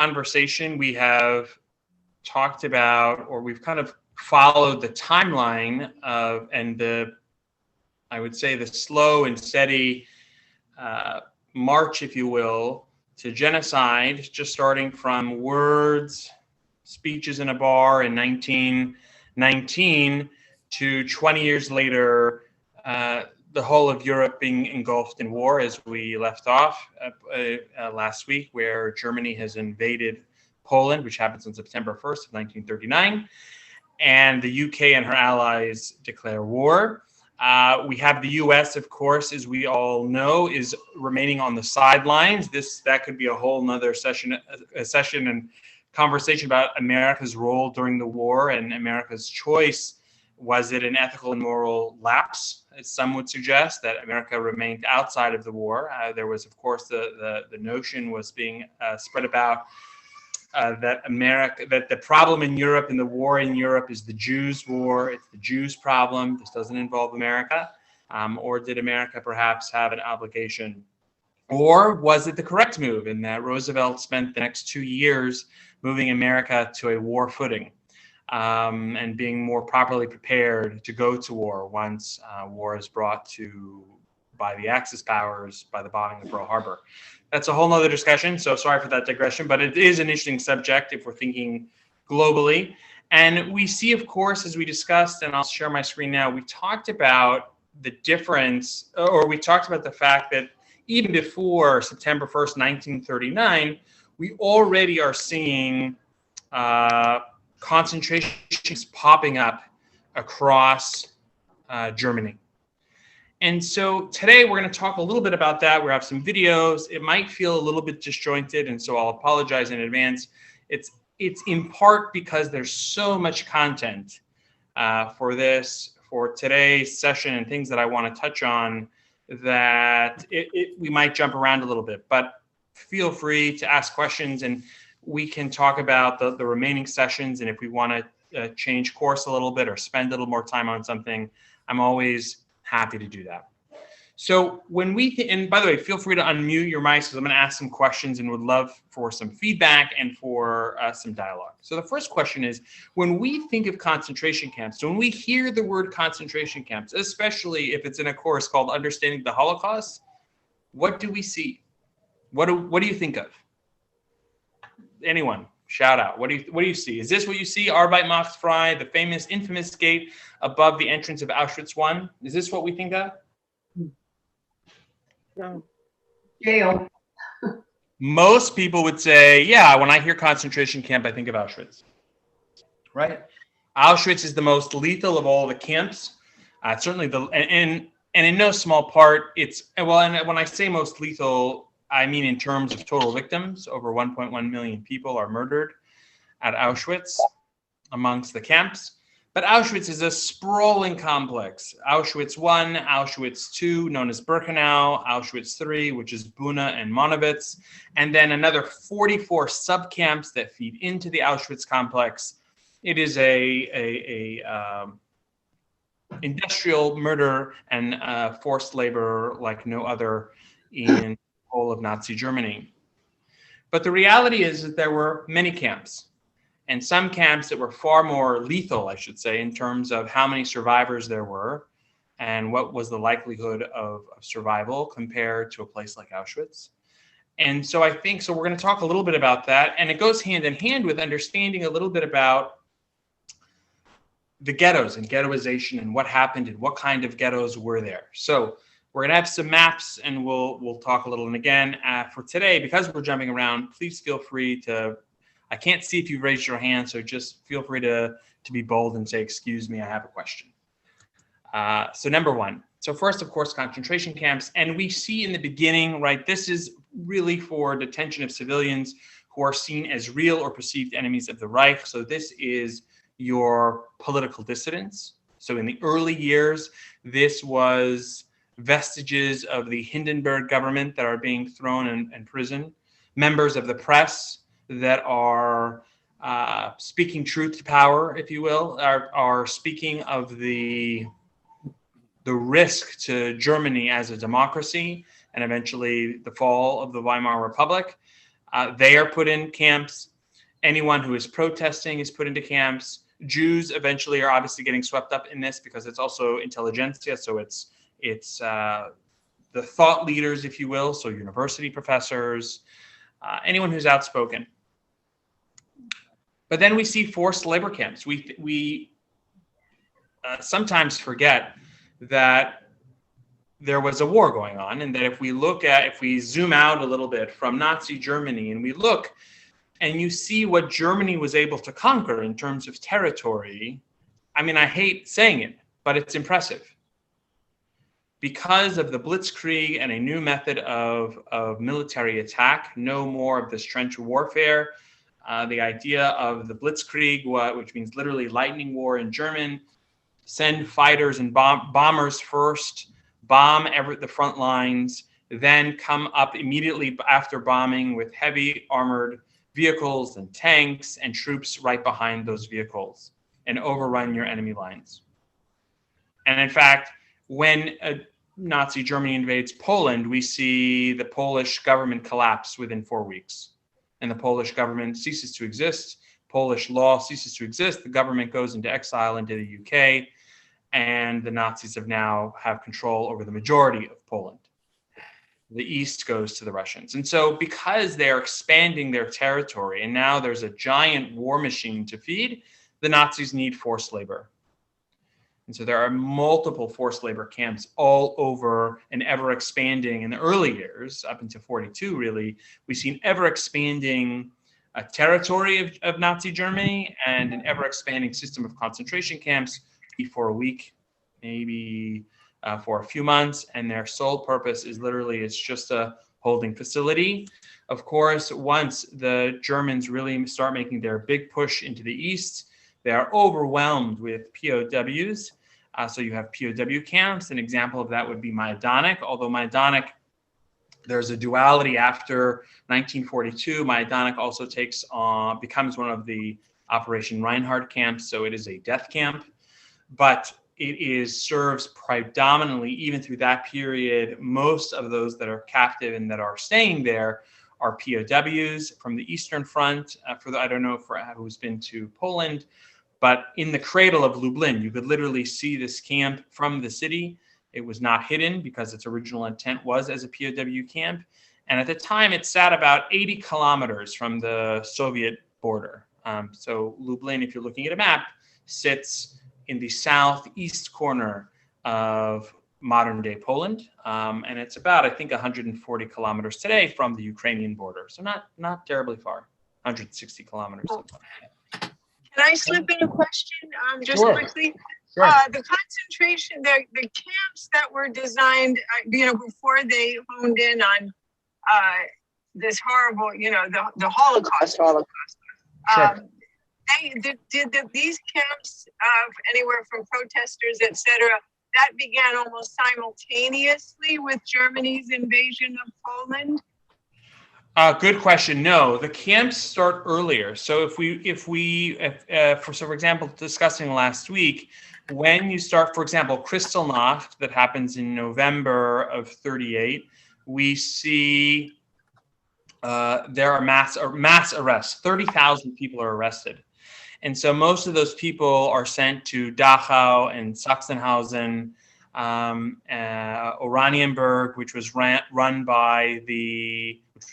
conversation, we have talked about, or we've kind of followed the timeline of, and I would say the slow and steady march, if you will, to genocide, just starting from words, speeches in a bar in 1919 to 20 years later, the whole of Europe being engulfed in war, as we left off last week, where Germany has invaded Poland, which happens on September 1st of 1939, and the UK and her allies declare war. We have the U.S., of course, as we all know, is remaining on the sidelines. That could be a whole nother session and conversation about America's role during the war and America's choice. Was it an ethical and moral lapse, as some would suggest, that America remained outside of the war? There was, of course, the notion was being spread about that the problem in Europe and the war in Europe is the Jews' war. It's the Jews' problem. This doesn't involve America. Or did America perhaps have an obligation? Or was it the correct move in that Roosevelt spent the next 2 years moving America to a war footing? And being more properly prepared to go to war once war is brought to by the Axis powers by the bombing of Pearl Harbor. That's a whole nother discussion, so sorry for that digression, but it is an interesting subject if we're thinking globally. And we see, of course, as we discussed, and I'll share my screen now, we talked about the difference, or we talked about the fact that even before September 1st, 1939, we already are seeing concentrations popping up across Germany. And so today we're going to talk a little bit about that. We have some videos. It might feel a little bit disjointed, and so I'll apologize in advance. It's in part because there's so much content for today's session and things that I want to touch on that we might jump around a little bit. But feel free to ask questions, and we can talk about the remaining sessions. And if we want to change course a little bit or spend a little more time on something, I'm always happy to do that. So and by the way, feel free to unmute your mics because I'm going to ask some questions and would love for some feedback and for some dialogue. So the first question is, when we think of concentration camps, so when we hear the word concentration camps, especially if it's in a course called Understanding the Holocaust, what do we see? What do you think of? Anyone? Shout out. What do you see? Is this what you see? Arbeit macht frei, the infamous gate above the entrance of Auschwitz I. Is this what we think of? No. Jail. Most people would say, yeah, when I hear concentration camp, I think of Auschwitz. Right? Auschwitz is the most lethal of all the camps. Certainly and in no small part, and when I say most lethal, I mean, in terms of total victims, over 1.1 million people are murdered at Auschwitz amongst the camps. But Auschwitz is a sprawling complex. Auschwitz I, Auschwitz II, known as Birkenau, Auschwitz III, which is Buna and Monowitz, and then another 44 subcamps that feed into the Auschwitz complex. It is a industrial murder and forced labor like no other in whole of Nazi Germany. But the reality is that there were many camps, and some camps that were far more lethal, I should say, in terms of how many survivors there were and what was the likelihood of survival compared to a place like Auschwitz. And so we're going to talk a little bit about that, and it goes hand in hand with understanding a little bit about the ghettos and ghettoization and what happened and what kind of ghettos were there. So we're going to have some maps, and we'll talk a little. And again, for today, because we're jumping around, please feel free to, I can't see if you've raised your hand, so just feel free to be bold and say, excuse me, I have a question. So number one. So first, of course, concentration camps. And we see in the beginning, right, this is really for detention of civilians who are seen as real or perceived enemies of the Reich. So this is your political dissidents. So in the early years, this was vestiges of the Hindenburg government that are being thrown in prison, members of the press that are speaking truth to power, if you will, are speaking of the risk to Germany as a democracy and eventually the fall of the Weimar Republic. They are put in camps. Anyone who is protesting is put into camps. Jews eventually are obviously getting swept up in this because it's also intelligentsia, so it's the thought leaders, if you will, so university professors, anyone who's outspoken. But then we see forced labor camps. We sometimes forget that there was a war going on, and that if we zoom out a little bit from Nazi Germany and we look and you see what Germany was able to conquer in terms of territory, I mean, I hate saying it, but it's impressive. Because of the blitzkrieg and a new method of military attack, no more of this trench warfare. The idea of the blitzkrieg, which means literally lightning war in German, send fighters and bombers first, bomb the front lines, then come up immediately after bombing with heavy armored vehicles and tanks and troops right behind those vehicles and overrun your enemy lines. And in fact, when Nazi Germany invades Poland, we see the Polish government collapse within 4 weeks. And the Polish government ceases to exist. Polish law ceases to exist. The government goes into exile into the UK. And the Nazis have control over the majority of Poland. The East goes to the Russians. And so because they're expanding their territory and now there's a giant war machine to feed, the Nazis need forced labor. And so there are multiple forced labor camps all over and ever expanding in the early years, up until 42, really. We've seen ever expanding territory of Nazi Germany and an ever expanding system of concentration camps for a week, maybe for a few months. And their sole purpose is literally, it's just a holding facility. Of course, once the Germans really start making their big push into the East, they are overwhelmed with POWs. So you have POW camps. An example of that would be Majdanek, although Majdanek, there's a duality after 1942. Majdanek also becomes one of the Operation Reinhardt camps, so it is a death camp. But it serves predominantly, even through that period, most of those that are captive and that are staying there are POWs from the Eastern Front. I don't know who's been to Poland, but in the cradle of Lublin, you could literally see this camp from the city. It was not hidden because its original intent was as a POW camp. And at the time, it sat about 80 kilometers from the Soviet border. So Lublin, if you're looking at a map, sits in the southeast corner of modern-day Poland, and it's about, I think, 140 kilometers today from the Ukrainian border. So not terribly far, 160 kilometers. Can I slip in a question just Sure. quickly? Sure. The concentration, the camps that were designed, before they honed in on this horrible, the Holocaust. Sure. Did these camps of anywhere from protesters, etc., that began almost simultaneously with Germany's invasion of Poland? Good question. No, the camps start earlier. So for example, discussing last week, when you start, for example, Kristallnacht, that happens in November of 38, we see there are mass arrests. 30,000 people are arrested. And so most of those people are sent to Dachau and Sachsenhausen, Oranienburg, which was which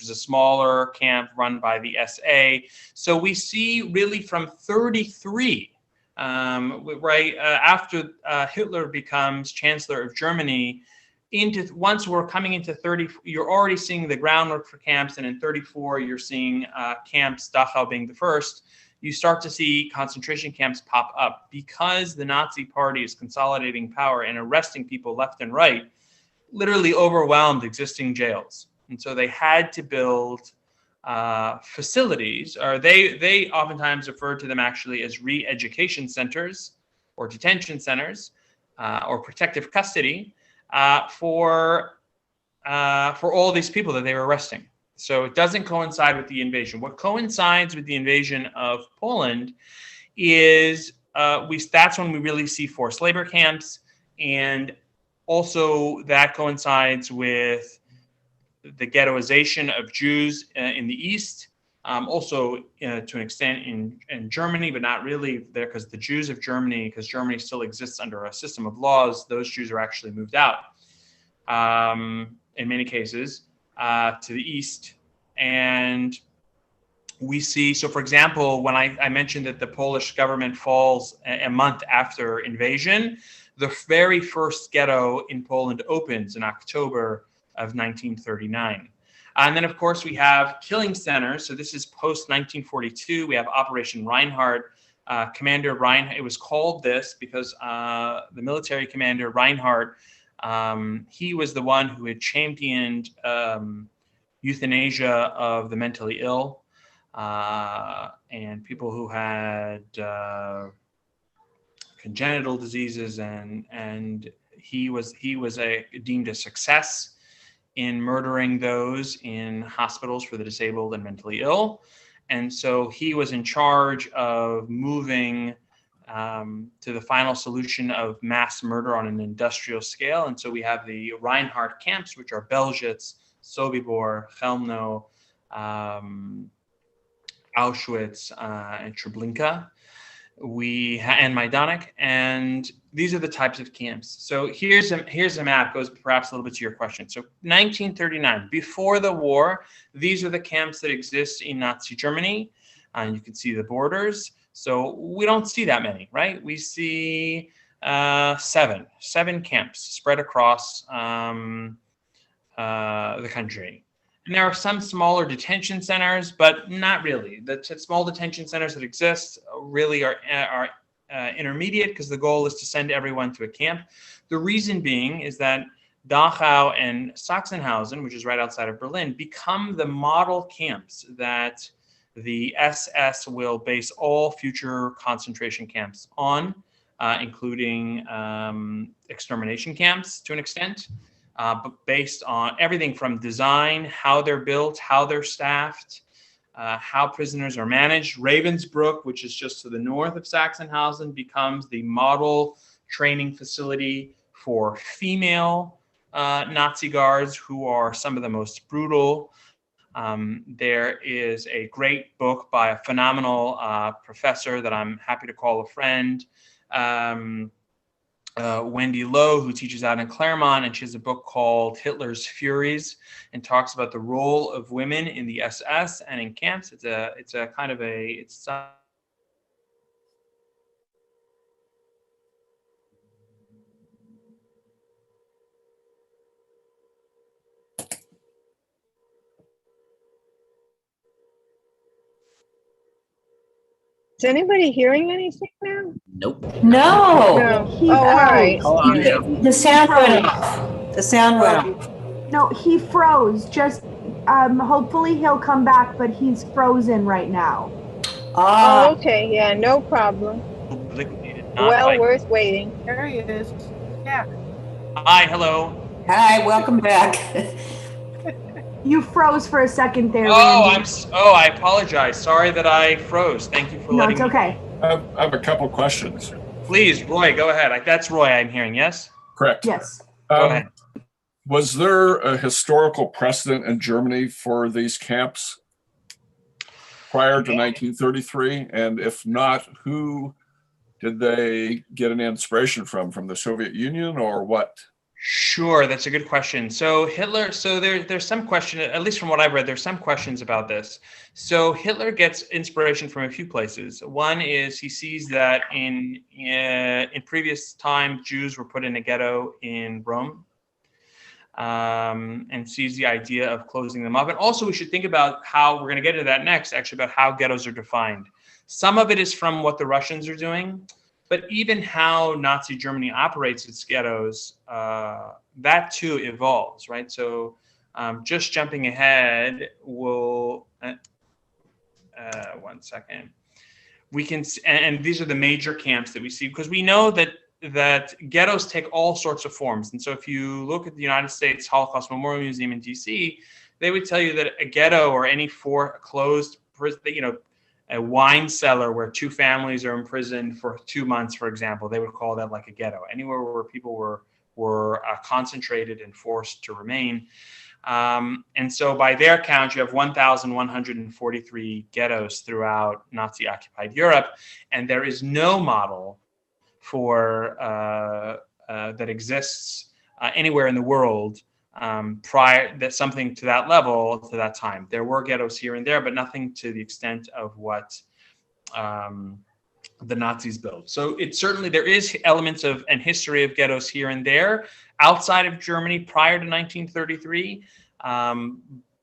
was a smaller camp run by the SA. So we see really from 33, after Hitler becomes Chancellor of Germany, once we're coming into 30, you're already seeing the groundwork for camps, and in 34, you're seeing camps, Dachau being the first. You start to see concentration camps pop up because the Nazi Party is consolidating power and arresting people left and right, literally overwhelmed existing jails. And so they had to build facilities, or they oftentimes refer to them actually as re-education centers or detention centers or protective custody for all these people that they were arresting. So it doesn't coincide with the invasion. What coincides with the invasion of Poland is that's when we really see forced labor camps, and also that coincides with the ghettoization of Jews in the East, also to an extent in Germany, but not really there, because the Jews of Germany, because Germany still exists under a system of laws, those Jews are actually moved out in many cases to the East. And we see, so for example, when I mentioned that the Polish government falls a month after invasion, the very first ghetto in Poland opens in October of 1939. And then, of course, we have killing centers. So this is post-1942. We have Operation Reinhardt. Commander Reinhardt, it was called this because the military commander Reinhardt, he was the one who had championed euthanasia of the mentally ill and people who had congenital diseases, and he was deemed a success in murdering those in hospitals for the disabled and mentally ill. And so he was in charge of moving to the final solution of mass murder on an industrial scale. And so we have the Reinhardt camps, which are Belzec, Sobibor, Chelmno, Auschwitz, and Treblinka. And Majdanek, and these are the types of camps. So here's a map, goes perhaps a little bit to your question. So 1939, before the war, these are the camps that exist in Nazi Germany. And you can see the borders. So we don't see that many, right? We see seven camps spread across the country. And there are some smaller detention centers, but not really. The small detention centers that exist really are intermediate, because the goal is to send everyone to a camp. The reason being is that Dachau and Sachsenhausen, which is right outside of Berlin, become the model camps that the SS will base all future concentration camps on, including extermination camps to an extent. But based on everything from design, how they're built, how they're staffed, how prisoners are managed. Ravensbrück, which is just to the north of Sachsenhausen, becomes the model training facility for female Nazi guards, who are some of the most brutal. There is a great book by a phenomenal professor that I'm happy to call a friend, Wendy Lowe, who teaches out in Claremont, and she has a book called Hitler's Furies, and talks about the role of women in the SS and in camps. It's a kind of it's Is anybody hearing anything now? Nope. No. Oh, all right. The sound went off. The sound went off. No, he froze. Just hopefully he'll come back, but he's frozen right now. Oh, okay. Yeah, no problem. Well worth waiting. There he is. Yeah. Hi, hello. Hi, welcome back. You froze for a second there. Oh, I apologize. Sorry that I froze. Thank you for No, letting it's me. okay. I have a couple questions. Please, Roy, go ahead. That's Roy I'm hearing, yes? Correct. Yes. Go ahead. Was there a historical precedent in Germany for these camps prior to 1933? And if not, who did they get an inspiration from the Soviet Union or what? Sure, that's a good question. So Hitler, there's some question, at least from what I've read, there's some questions about this. So Hitler gets inspiration from a few places. One is he sees that in previous time, Jews were put in a ghetto in Rome, and sees the idea of closing them up. And also we should think about how, we're going to get into that next, actually, about how ghettos are defined. Some of it is from what the Russians are doing, but even how Nazi Germany operates its ghettos, that too evolves, right? So just jumping ahead, we'll, one second. We can, and these are the major camps that we see, because we know that ghettos take all sorts of forms. And so if you look at the United States Holocaust Memorial Museum in DC, they would tell you that a ghetto, or any closed prison, a wine cellar where two families are imprisoned for 2 months, for example, they would call that like a ghetto. Anywhere where people were concentrated and forced to remain. And so by their count, you have 1,143 ghettos throughout Nazi-occupied Europe, and there is no model for that exists anywhere in the world prior that something to that level to that time. There were ghettos here and there, but nothing to the extent of what the Nazis built. So it's certainly, there is elements of and history of ghettos here and there outside of Germany prior to 1933,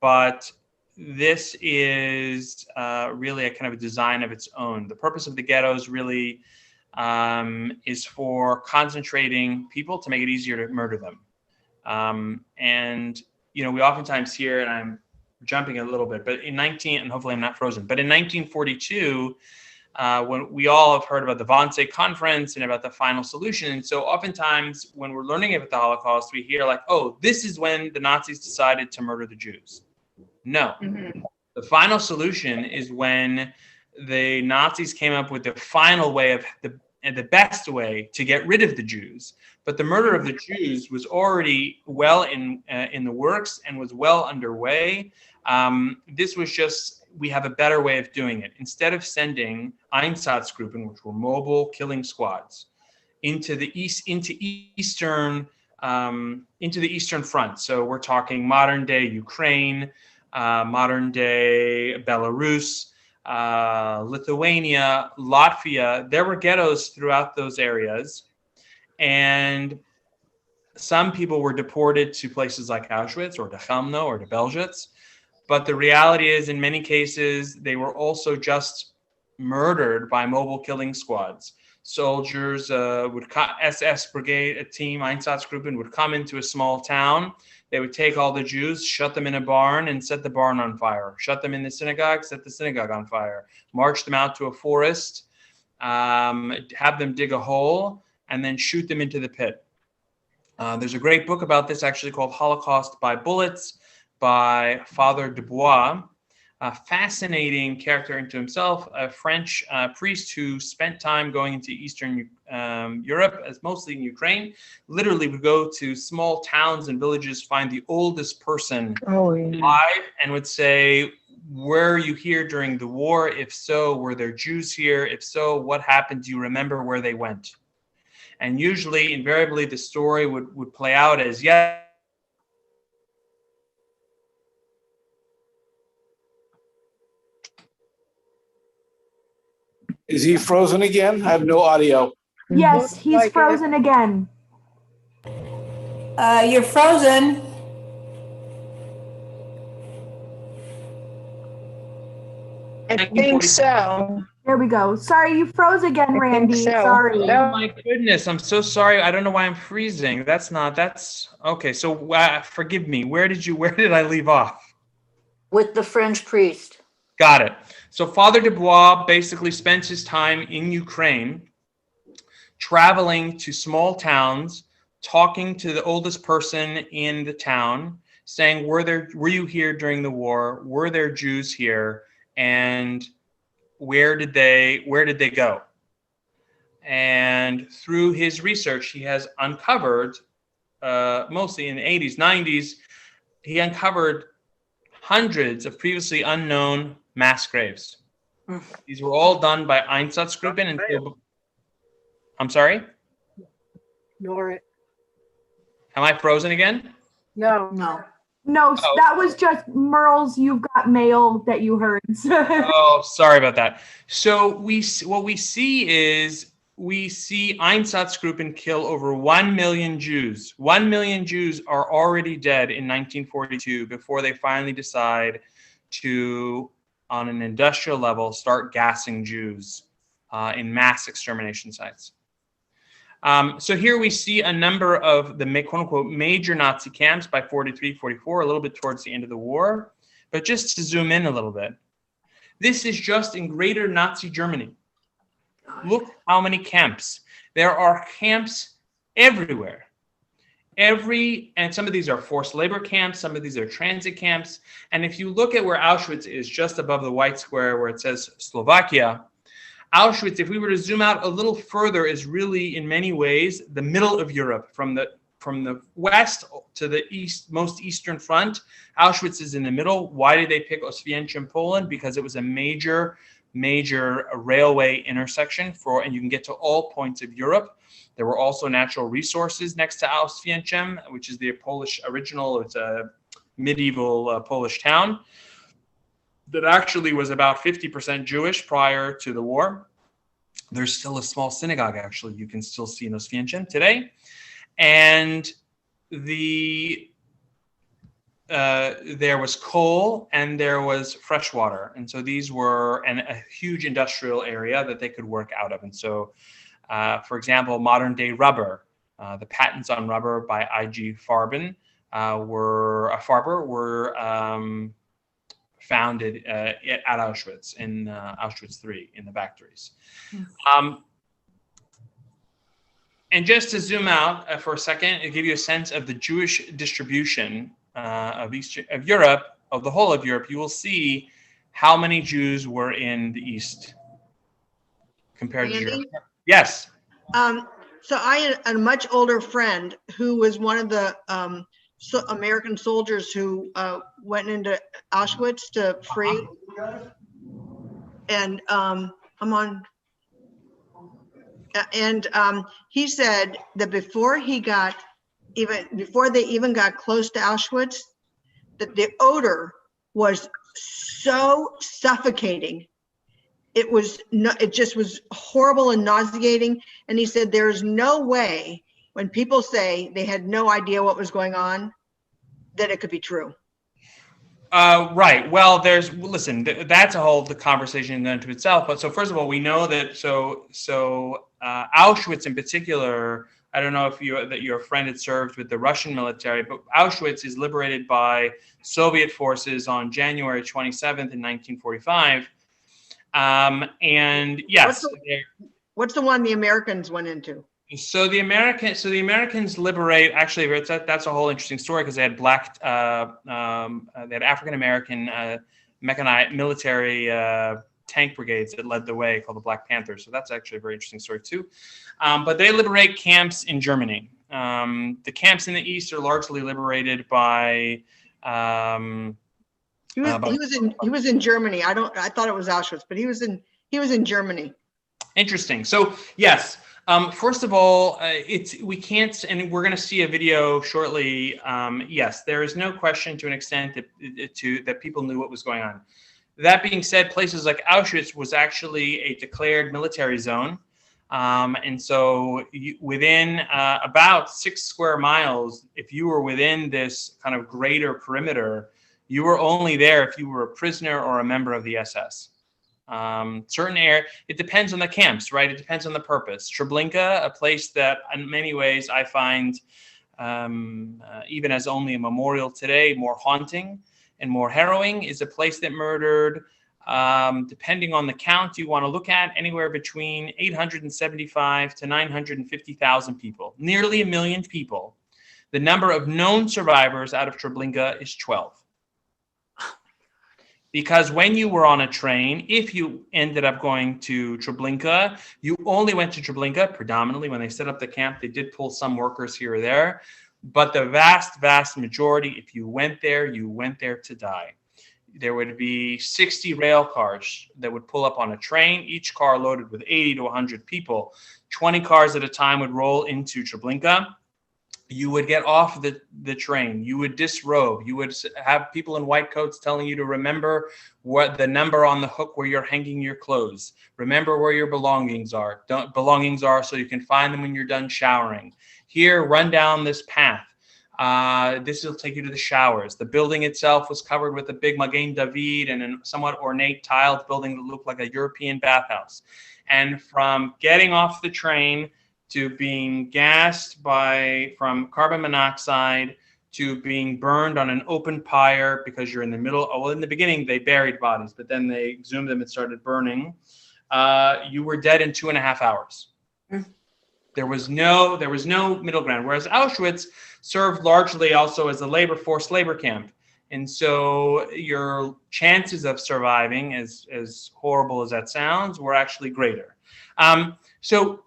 but this is really a kind of a design of its own. The purpose of the ghettos really is for concentrating people to make it easier to murder them. And, you know, we oftentimes hear, and I'm jumping a little bit, but and hopefully I'm not frozen, but in 1942, when we all have heard about the Wannsee Conference and about the final solution. And so oftentimes when we're learning about the Holocaust, we hear like, oh, this is when the Nazis decided to murder the Jews. No, the final solution is when the Nazis came up with the final way of the best way to get rid of the Jews. But the murder of the Jews was already well in the works and was well underway. This was just, we have a better way of doing it. Instead of sending Einsatzgruppen, which were mobile killing squads, into the eastern front. So we're talking modern day Ukraine, modern day Belarus, Lithuania, Latvia. There were ghettos throughout those areas, and some people were deported to places like Auschwitz or to Chelmno or to Belzec. But the reality is, in many cases, they were also just murdered by mobile killing squads. Soldiers SS brigade, a team, Einsatzgruppen, would come into a small town. They would take all the Jews, shut them in a barn, and set the barn on fire. Shut them in the synagogue, set the synagogue on fire. March them out to a forest, have them dig a hole, and then shoot them into the pit. There's a great book about this actually called Holocaust by Bullets by Father Dubois, a fascinating character into himself, a French priest who spent time going into Eastern Europe, as mostly in Ukraine, literally would go to small towns and villages, find the oldest person alive, and would say, were you here during the war? If so, were there Jews here? If so, what happened? Do you remember where they went? And usually, invariably, the story would play out as, yes, Is he frozen again? I have no audio. Yes, he's frozen again. You're frozen. I think so. There we go. Sorry, you froze again, Randy. so. Sorry. Oh my goodness, I'm so sorry. I don't know why I'm freezing. That's okay. So forgive me. Where did I leave off? With the French priest. Got it. So Father Dubois basically spent his time in Ukraine, traveling to small towns, talking to the oldest person in the town, saying, were you here during the war? Were there Jews here? And where did they go? And through his research, he has uncovered, mostly in the 80s, 90s, he uncovered hundreds of previously unknown mass graves. These were all done by Einsatzgruppen. And I'm sorry? Ignore it. Am I frozen again? No. No, that was just Merle's "You've Got Mail" that you heard. Oh, sorry about that. So what we see is Einsatzgruppen kill over 1 million Jews. 1 million Jews are already dead in 1942 before they finally decide to, on an industrial level, start gassing Jews in mass extermination sites. So here we see a number of the quote-unquote major Nazi camps by 43, 44, a little bit towards the end of the war. But just to zoom in a little bit, this is just in greater Nazi Germany. Look how many camps. There are camps everywhere. And some of these are forced labor camps, some of these are transit camps. And if you look at where Auschwitz is, just above the white square where it says Slovakia, Auschwitz, if we were to zoom out a little further, is really in many ways the middle of Europe, from the west to the east, most eastern front. Auschwitz is in the middle. Why did they pick Oswiecim, Poland? Because it was a major railway intersection and you can get to all points of Europe. There were also natural resources next to Oswiecim, which is the Polish original. It's a medieval Polish town that actually was about 50% Jewish prior to the war. There's still a small synagogue, actually, you can still see in Oswiecim today. And there was coal and there was fresh water. And so these were a huge industrial area that they could work out of. And so, for example, modern day rubber, the patents on rubber by I.G. Farben were founded at Auschwitz, in Auschwitz III, in the factories. And just to zoom out for a second and give you a sense of the Jewish distribution of Europe, of the whole of Europe, you will see how many Jews were in the East compared to Europe. Yes. So I had a much older friend who was one of the American soldiers who went into Auschwitz to free. And he said that before they even got close to Auschwitz, that the odor was so suffocating. It just was horrible and nauseating. And he said, there's no way when people say they had no idea what was going on, that it could be true. Right. Well, listen, that's a whole conversation unto itself. But so first of all, we know that Auschwitz in particular, I don't know if your friend had served with the Russian military, but Auschwitz is liberated by Soviet forces on January 27th in 1945. And yes. What's the one the Americans went into? So the Americans liberate. Actually, that's a whole interesting story because they had African American mechanized military tank brigades that led the way, called the Black Panthers. So that's actually a very interesting story too. But they liberate camps in Germany. The camps in the East are largely liberated by. He was in Germany. I thought it was Auschwitz, but he was in Germany. Interesting. So yes. First of all, we can't, and we're going to see a video shortly. Yes, there is no question to an extent that people knew what was going on. That being said, places like Auschwitz was actually a declared military zone. And so within about 6 square miles, if you were within this kind of greater perimeter, you were only there if you were a prisoner or a member of the SS. It depends on the camps, right? It depends on the purpose. Treblinka, a place that in many ways I find, even as only a memorial today, more haunting and more harrowing, is a place that murdered, depending on the count you want to look at, anywhere between 875 to 950,000 people, nearly 1 million people. The number of known survivors out of Treblinka is 12. Because when you were on a train, if you ended up going to Treblinka, you only went to Treblinka predominantly. When they set up the camp, they did pull some workers here or there. But the vast, vast majority, if you went there to die. There would be 60 rail cars that would pull up on a train, each car loaded with 80 to 100 people. 20 cars at a time would roll into Treblinka. You would get off the train. You would disrobe. You would have people in white coats telling you to remember what the number on the hook where you're hanging your clothes. Remember where your belongings are. So you can find them when you're done showering. Here, run down this path. This will take you to the showers. The building itself was covered with a big Magen David and a somewhat ornate tiled building that looked like a European bathhouse. And from getting off the train to being gassed from carbon monoxide, to being burned on an open pyre because you're in the middle. Well, in the beginning, they buried bodies, but then they exhumed them and started burning. You were dead in 2.5 hours. There was no middle ground. Whereas Auschwitz served largely also as a forced labor camp. And so your chances of surviving, as horrible as that sounds, were actually greater. So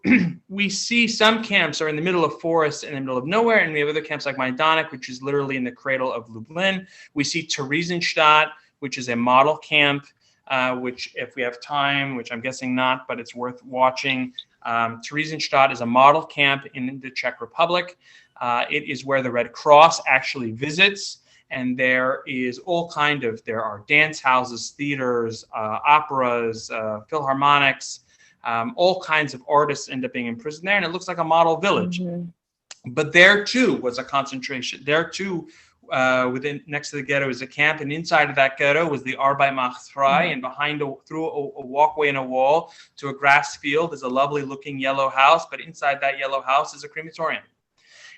we see some camps are in the middle of forests in the middle of nowhere, and we have other camps like Majdanek, which is literally in the cradle of Lublin. We see Theresienstadt, which is a model camp, which if we have time, which I'm guessing not, but it's worth watching. Theresienstadt is a model camp in the Czech Republic. It is where the Red Cross actually visits. And there is there are dance houses, theaters, operas, philharmonics, all kinds of artists end up being imprisoned there. And it looks like a model village. Mm-hmm. But there too was a concentration. There too, next to the ghetto is a camp. And inside of that ghetto was the Arbeit macht frei. Mm-hmm. And through a walkway and a wall to a grass field is a lovely looking yellow house. But inside that yellow house is a crematorium.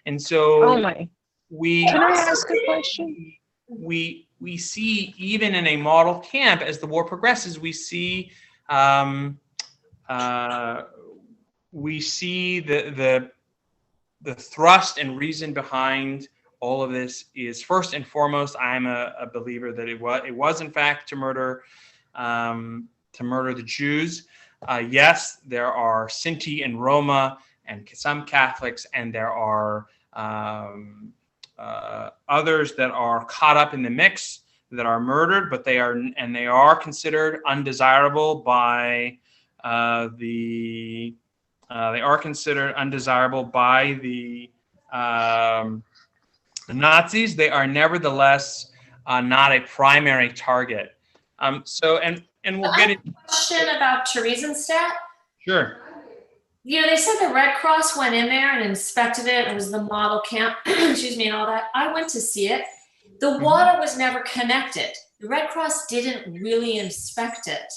And so... Oh my. Can I ask a question? We see even in a model camp, as the war progresses, we see the thrust and reason behind all of this is, first and foremost, I'm a believer that it was in fact to murder the Jews. Yes, there are Sinti and Roma and some Catholics, and there are others that are caught up in the mix that are murdered, but they are considered undesirable by the Nazis. They are nevertheless not a primary target. So we'll get into question about Theresienstadt. Sure. You know, they said the Red Cross went in there and inspected it. It was the model camp, excuse me, and all that. I went to see it. The water was never connected. The Red Cross didn't really inspect it.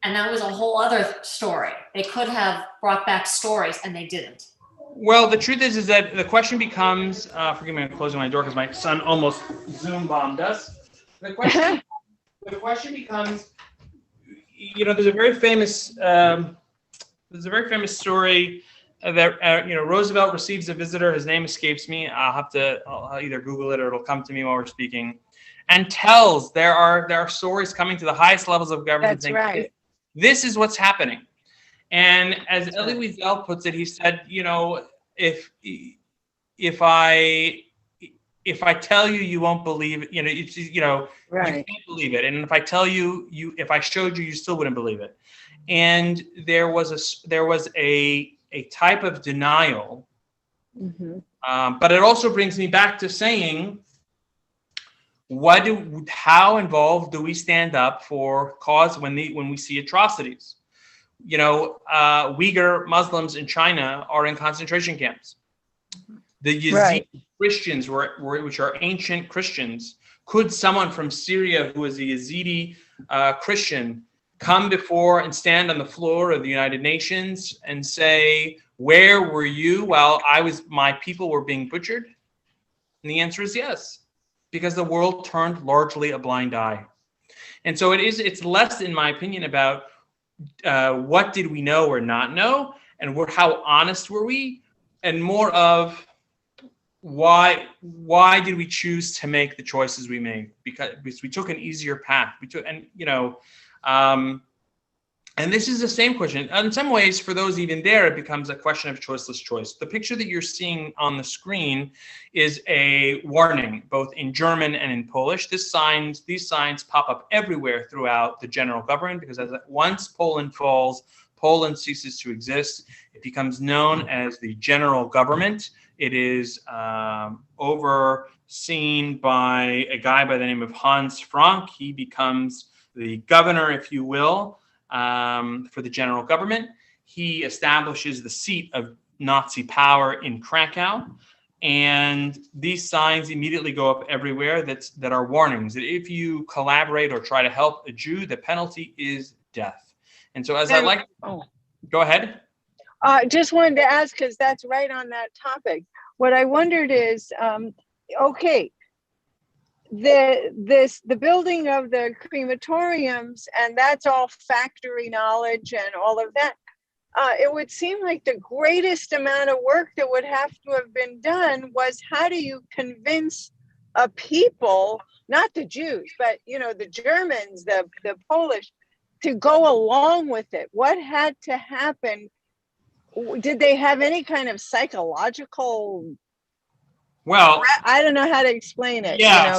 And that was a whole other story. They could have brought back stories, and they didn't. Well, the truth is that the question becomes, forgive me, I'm closing my door because my son almost Zoom bombed us. The question becomes, you know, there's a very famous story that Roosevelt receives a visitor. His name escapes me. I'll either Google it or it'll come to me while we're speaking, and tells there are stories coming to the highest levels of government. That's right. This is what's happening. And as Elie Wiesel puts it, he said, you know, if I tell you, you won't believe it. Right. You can't believe it. And if I tell you, if I showed you, you still wouldn't believe it. And there was a type of denial, but it also brings me back to saying, how involved do we stand up for cause when we see atrocities? You know, Uyghur Muslims in China are in concentration camps. The Yazidi Christians, which are ancient Christians, could someone from Syria who is a Yazidi Christian come before and stand on the floor of the United Nations and say, where were you while my people were being butchered? And the answer is yes, because the world turned largely a blind eye. And so it's less, in my opinion, about what did we know or not know, and how honest were we, and more of why did we choose to make the choices we made? Because we took an easier path. And this is the same question. In some ways, for those even there, it becomes a question of choiceless choice. The picture that you're seeing on the screen is a warning, both in German and in Polish. These signs pop up everywhere throughout the general government, because once Poland falls, Poland ceases to exist. It becomes known as the general government. It is overseen by a guy by the name of Hans Frank. He becomes the governor, if you will, for the general government. He establishes the seat of Nazi power in Krakow, and these signs immediately go up everywhere that are warnings that if you collaborate or try to help a Jew, the penalty is death. And so, go ahead. Just wanted to ask, because that's right on that topic. What I wondered is, the building of the crematoriums, and that's all factory knowledge and all of that. It would seem like the greatest amount of work that would have to have been done was, how do you convince a people, not the Jews, but the Germans, the Polish, to go along with it? What had to happen? Did they have any kind of psychological? Well, I don't know how to explain it. yeah,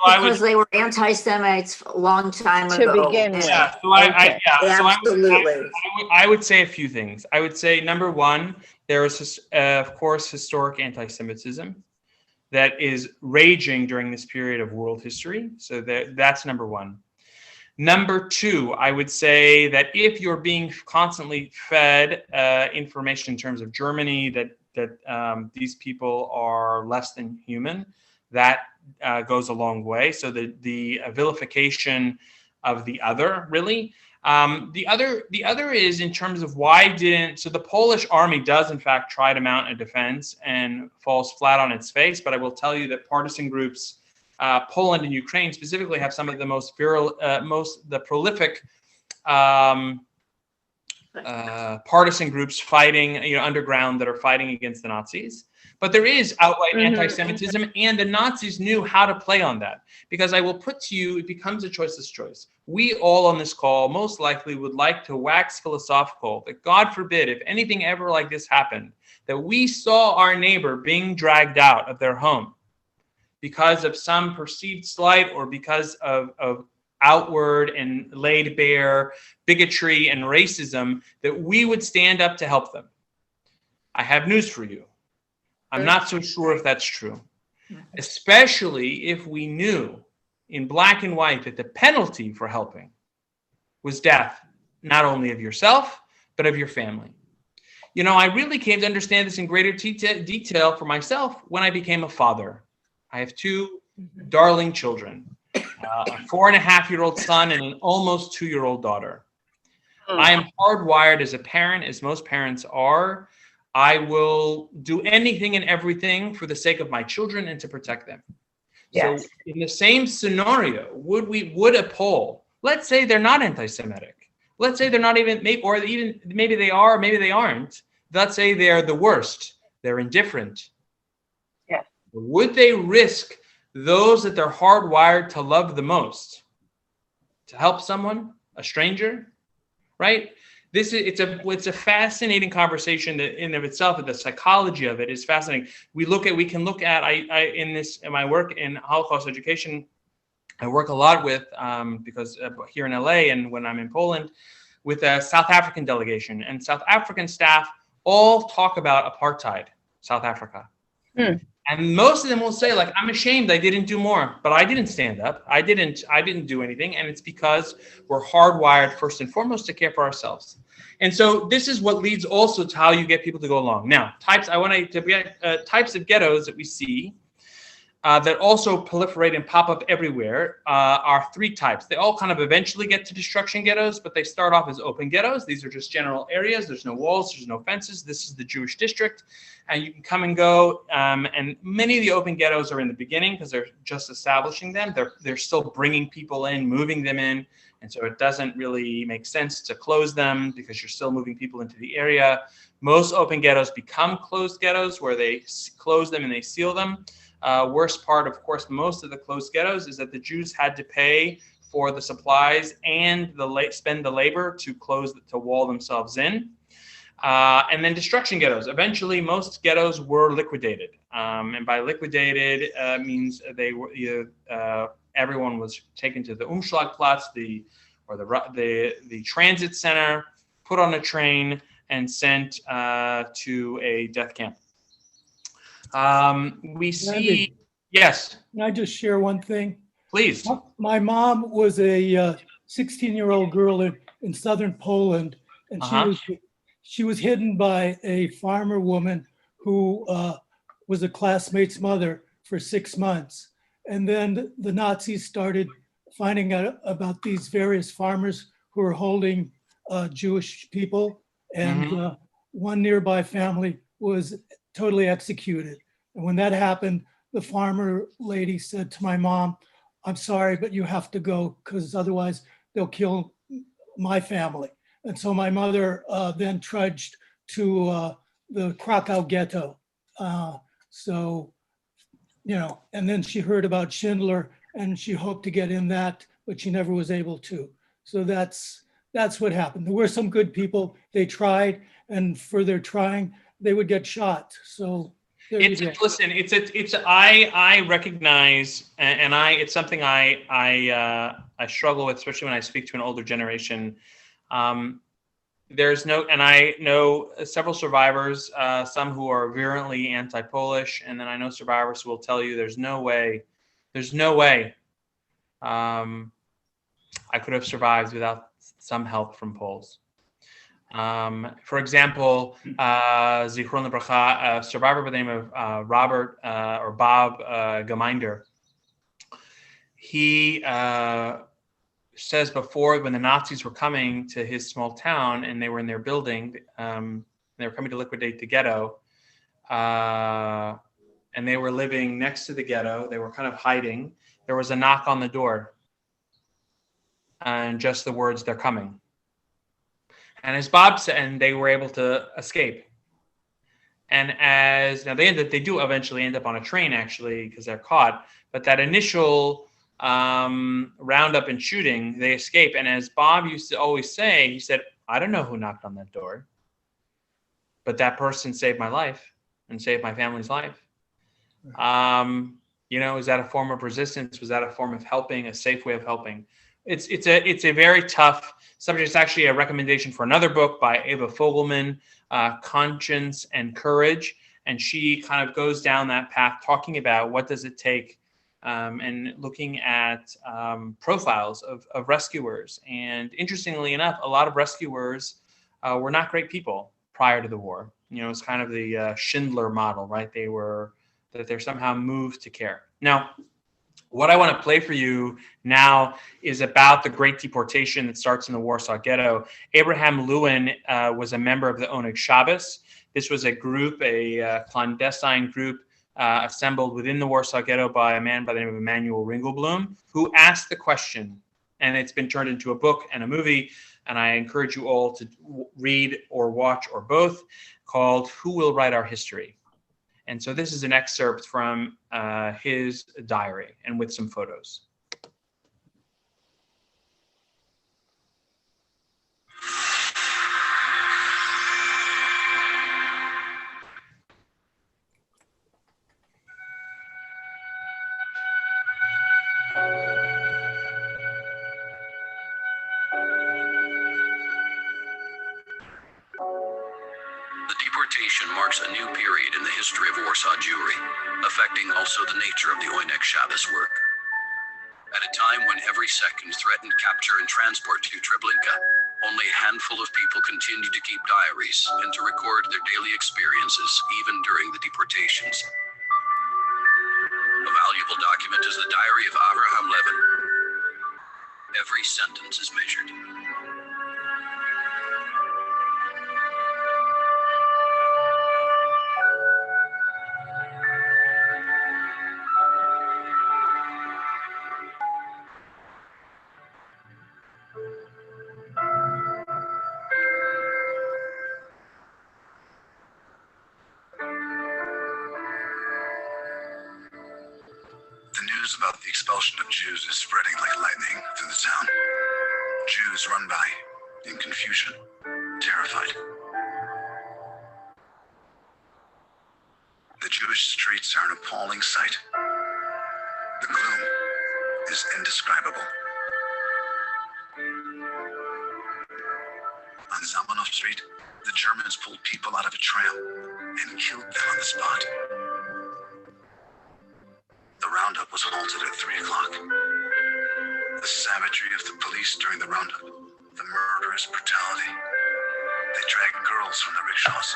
Because they were anti-Semites a long time To ago. begin with. Yeah, Absolutely. I would say a few things. I would say, number one, there is, of course, historic anti-Semitism that is raging during this period of world history. So that's number one. Number two, I would say that if you're being constantly fed information in terms of Germany, that these people are less than human, that goes a long way. So the vilification of the other, really. The other is in terms of so the Polish army does in fact try to mount a defense and falls flat on its face. But I will tell you that partisan groups, Poland and Ukraine specifically, have some of the most prolific partisan groups fighting, underground, that are fighting against the Nazis. But there is outright anti-Semitism, and the Nazis knew how to play on that. Because I will put to you, it becomes a choiceless choice. We all on this call most likely would like to wax philosophical that, God forbid, if anything ever like this happened, that we saw our neighbor being dragged out of their home because of some perceived slight or because of outward and laid bare bigotry and racism, that we would stand up to help them. I have news for you. I'm not so sure if that's true, especially if we knew in black and white that the penalty for helping was death, not only of yourself, but of your family. I really came to understand this in greater detail for myself when I became a father. I have two darling children, a 4.5-year-old son and an almost 2-year-old daughter. I am hardwired as a parent, as most parents are. I will do anything and everything for the sake of my children and to protect them. Yes. So in the same scenario, would a poll, let's say they're not anti-Semitic, let's say they're not even, maybe they are, maybe they aren't, let's say they're the worst, they're indifferent. Yeah. Would they risk those that they're hardwired to love the most to help someone, a stranger, right? It's a fascinating conversation that in of itself, the psychology of it is fascinating. We can look at in my work in Holocaust education, I work a lot with because here in LA and when I'm in Poland with a South African delegation, and South African staff all talk about apartheid, South Africa. And most of them will say, like, I'm ashamed I didn't do more, but I didn't stand up. I didn't do anything. And it's because we're hardwired first and foremost to care for ourselves. And so this is what leads also to how you get people to go along. Now, types of ghettos that we see that also proliferate and pop up everywhere are 3 types. They all kind of eventually get to destruction ghettos, but they start off as open ghettos. These are just general areas. There's no walls, there's no fences. This is the Jewish district, and you can come and go. And many of the open ghettos are in the beginning because they're just establishing them. They're still bringing people in, moving them in. And so it doesn't really make sense to close them because you're still moving people into the area. Most open ghettos become closed ghettos where they close them and they seal them. Worst part, of course, most of the closed ghettos is that the Jews had to pay for the supplies and spend the labor to wall themselves in. And then destruction ghettos. Eventually, most ghettos were liquidated. And by liquidated means they were everyone was taken to the Umschlagplatz, the transit center, put on a train, and sent to a death camp. We see, Randy, yes. Can I just share one thing? Please. My mom was a 16-year-old girl in southern Poland, and she was hidden by a farmer woman who was a classmate's mother for 6 months. And then the Nazis started finding out about these various farmers who were holding Jewish people, and one nearby family was totally executed. And when that happened, the farmer lady said to my mom, "I'm sorry, but you have to go because otherwise they'll kill my family." And so my mother then trudged to the Krakow ghetto. So and then she heard about Schindler and she hoped to get in that, but she never was able to. So that's what happened. There were some good people. They tried, and for their trying, they would get shot. So there you go. Listen, I recognize, and it's something I struggle with, especially when I speak to an older generation. There's no, and I know several survivors, some who are virulently anti-Polish, and then I know survivors who will tell you there's no way I could have survived without some help from Poles. For example, Zichron Lebracha, a survivor by the name of Robert or Bob Geminder, he says before, when the Nazis were coming to his small town and they were in their building, they were coming to liquidate the ghetto, and they were living next to the ghetto, they were kind of hiding. There was a knock on the door and just the words, "They're coming." And as Bob said, and they were able to escape. And they do eventually end up on a train, actually, because they're caught. But that initial roundup and shooting, they escape. And as Bob used to always say, he said, "I don't know who knocked on that door, but that person saved my life and saved my family's life." Is that a form of resistance? Was that a form of helping, a safe way of helping? It's a very tough subject. It's actually a recommendation for another book by Eva Fogelman, Conscience and Courage. And she kind of goes down that path, talking about what does it take, and looking at profiles of rescuers. And interestingly enough, a lot of rescuers were not great people prior to the war. It's kind of the Schindler model, right? They're somehow moved to care. Now, what I want to play for you now is about the Great Deportation that starts in the Warsaw Ghetto. Abraham Lewin was a member of the Oneg Shabbos. This was a group, a clandestine group assembled within the Warsaw Ghetto by a man by the name of Emanuel Ringelblum, who asked the question, and it's been turned into a book and a movie, and I encourage you all to read or watch or both, called "Who Will Write Our History?" And so this is an excerpt from his diary and with some photos. Marks a new period in the history of Warsaw Jewry, affecting also the nature of the Oneg Shabbos work. At a time when every second threatened capture and transport to Treblinka, only a handful of people continued to keep diaries and to record their daily experiences, even during the deportations. A valuable document is the diary of Avraham Levin. Every sentence is measured. About the expulsion of Jews is spreading like lightning through the town. Jews run by in confusion, terrified. The Jewish streets are an appalling sight. The gloom is indescribable. On Zamanov Street, the Germans pulled people out of a tram and killed them on the spot. The roundup was halted at 3 o'clock. The savagery of the police during the roundup, the murderous brutality. They drag girls from the rickshaws,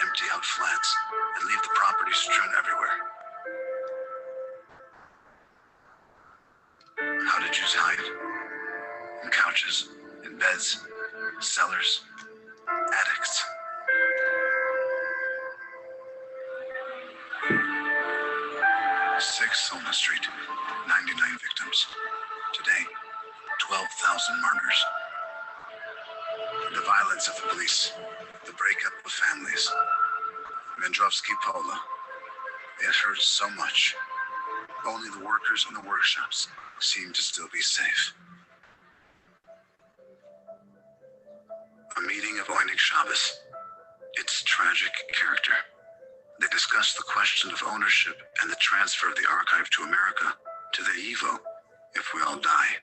empty out flats, and leave the property strewn everywhere. How did Jews hide? In couches, in beds, cellars, attics. 6 on the street, 99 victims. Today, 12,000 murders. The violence of the police, the breakup of families. Vendrovsky Polo. It hurts so much Only the workers in the workshops seemed to still be safe. A meeting of Oinek Shabbos, its tragic character. They discussed the question of ownership and the transfer of the archive to America, to the Evo, if we all die.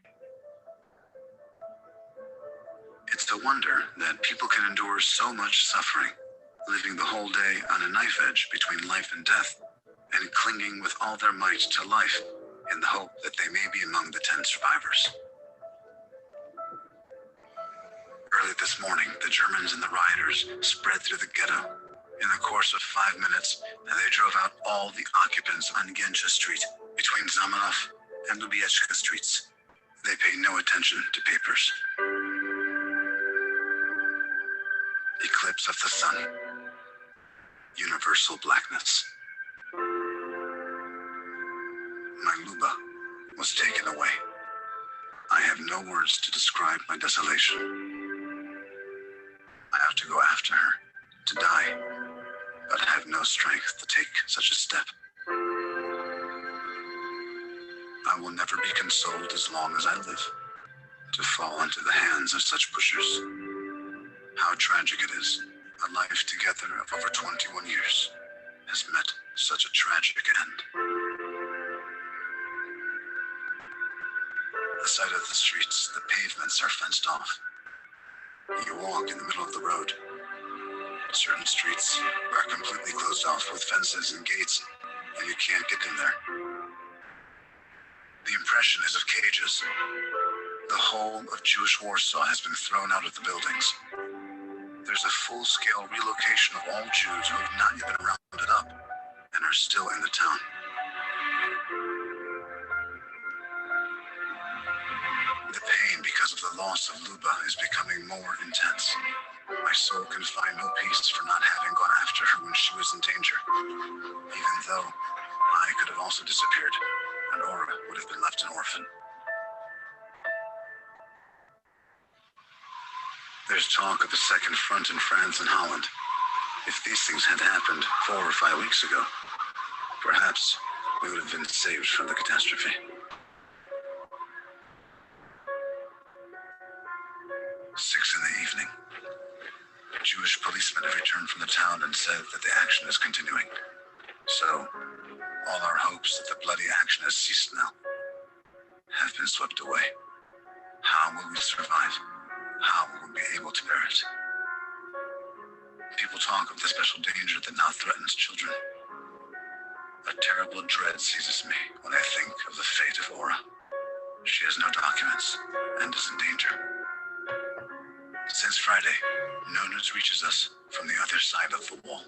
It's a wonder that people can endure so much suffering, living the whole day on a knife edge between life and death, and clinging with all their might to life in the hope that they may be among the 10 survivors. Early this morning, the Germans and the rioters spread through the ghetto. In the course of 5 minutes, they drove out all the occupants on Gensha Street, between Zamenhof and Lubiechka Streets. They paid no attention to papers. Eclipse of the sun. Universal blackness. My Luba was taken away. I have no words to describe my desolation. I have to go after her, to die, but I have no strength to take such a step. I will never be consoled as long as I live, to fall into the hands of such pushers. How tragic it is, a life together of over 21 years has met such a tragic end. The sight of the streets, the pavements are fenced off. You walk in the middle of the road. Certain streets are completely closed off with fences and gates, and you can't get in there. The impression is of cages. The whole of Jewish Warsaw has been thrown out of the buildings. There's a full-scale relocation of all Jews who have not yet been rounded up and are still in the town. The pain because of the loss of Luba is becoming more intense. My soul can find no peace for not having gone after her when she was in danger, even though I could have also disappeared and Aura would have been left an orphan. There's talk of a second front in France and Holland. If these things had happened 4 or 5 weeks ago, perhaps we would have been saved from the catastrophe. 6 in the evening. Jewish policemen have returned from the town and said that the action is continuing. So, all our hopes that the bloody action has ceased now have been swept away. How will we survive? How will we be able to bear it? People talk of the special danger that now threatens children. A terrible dread seizes me when I think of the fate of Aura. She has no documents and is in danger. Since Friday, no news reaches us from the other side of the wall.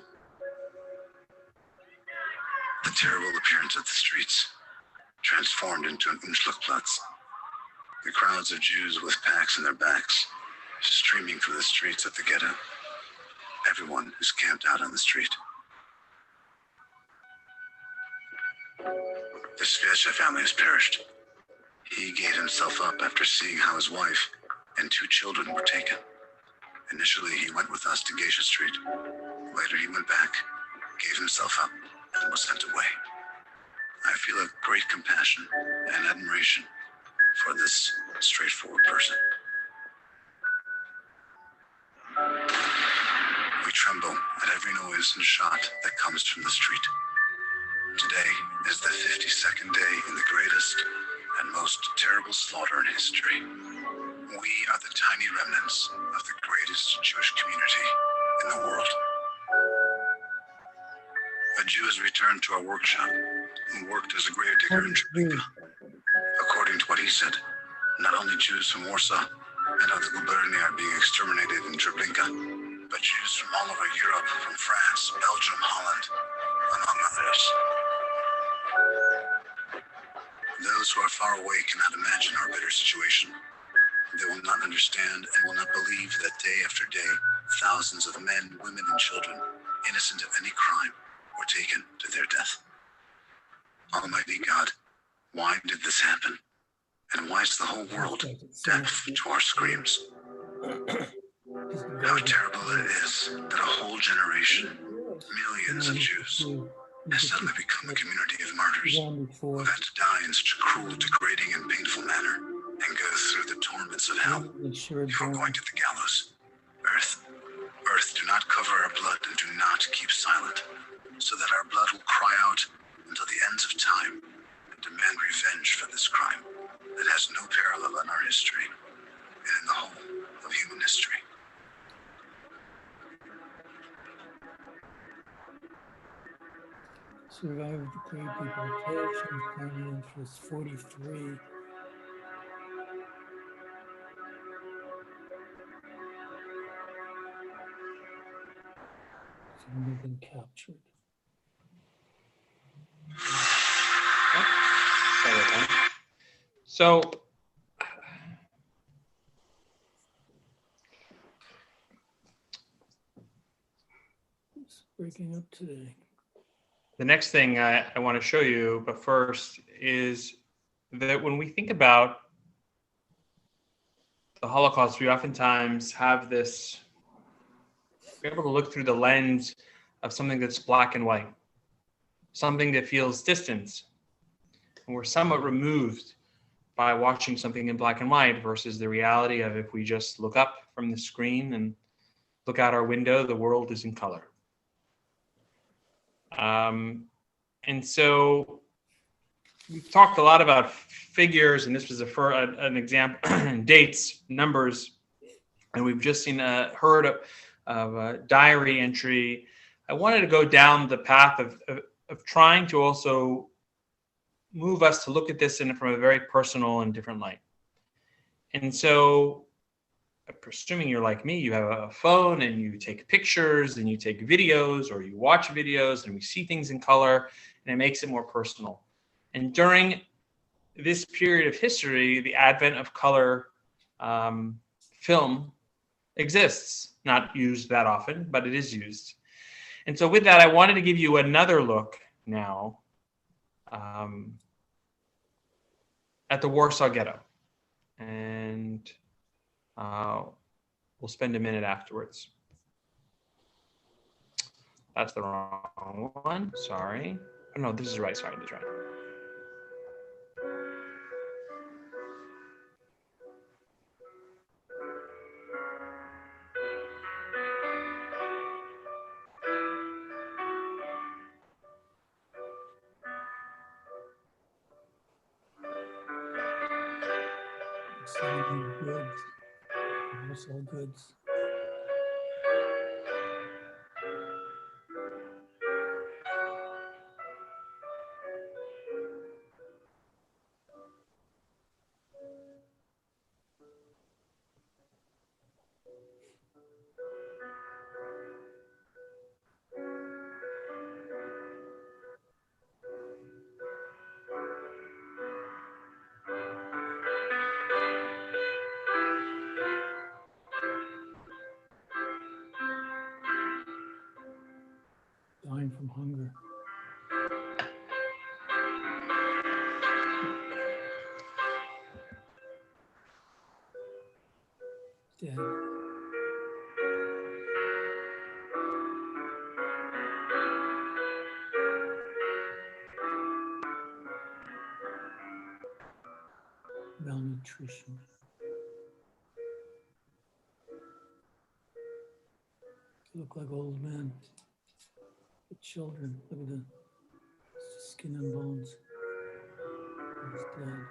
The terrible appearance of the streets, transformed into an Unschlagplatz. The crowds of Jews with packs in their backs, streaming through the streets of the ghetto. Everyone is camped out on the street. The Svesha family has perished. He gave himself up after seeing how his wife and 2 children were taken. Initially, he went with us to Geisha Street. Later, he went back, gave himself up, and was sent away. I feel a great compassion and admiration for this straightforward person. We tremble at every noise and shot that comes from the street. Today is the 52nd day in the greatest and most terrible slaughter in history. We are the tiny remnants of the greatest Jewish community in the world. A Jew has returned to our workshop who worked as a grave digger in Treblinka. According to what he said, not only Jews from Warsaw and of the Gubernia are being exterminated in Treblinka, but Jews from all over Europe, from France, Belgium, Holland, among others. Those who are far away cannot imagine our bitter situation. They will not understand and will not believe that day after day, thousands of men, women, and children, innocent of any crime, were taken to their death. Almighty God, why did this happen? And why is the whole world deaf to our screams? How terrible it is that a whole generation, millions of Jews, has suddenly become a community of martyrs who have had to die in such a cruel, degrading, and painful manner, and go through the torments of hell before going to the gallows. Earth, do not cover our blood and do not keep silent, so that our blood will cry out until the ends of time and demand revenge for this crime that has no parallel in our history and in the whole of human history. Survivor declared deportation, county interest 43. Some have been captured. So It's breaking up today. the next thing I want to show you, but first, is that when we think about the Holocaust, we oftentimes have this, we're able to look through the lens of something that's black and white, something that feels distant. And we're somewhat removed by watching something in black and white versus the reality of if we just look up from the screen and look out our window, the world is in color. And so we've talked a lot about figures, and this was an example, dates, numbers, and we've just heard of a diary entry. I wanted to go down the path of trying to also move us to look at this from a very personal and different light. And so, presuming you're like me, you have a phone and you take pictures and you take videos or you watch videos and we see things in color, and it makes it more personal. And during this period of history, the advent of color film exists. Not used that often, but it is used. And so with that, I wanted to give you another look now at the Warsaw Ghetto. And we'll spend a minute afterwards. That's the wrong one, sorry. Oh, no, this is right, sorry, this is right. Selling goods, household goods. Dying from hunger. Dead. Malnutrition. Look like old men. The children, look at the skin and bones. He's dead.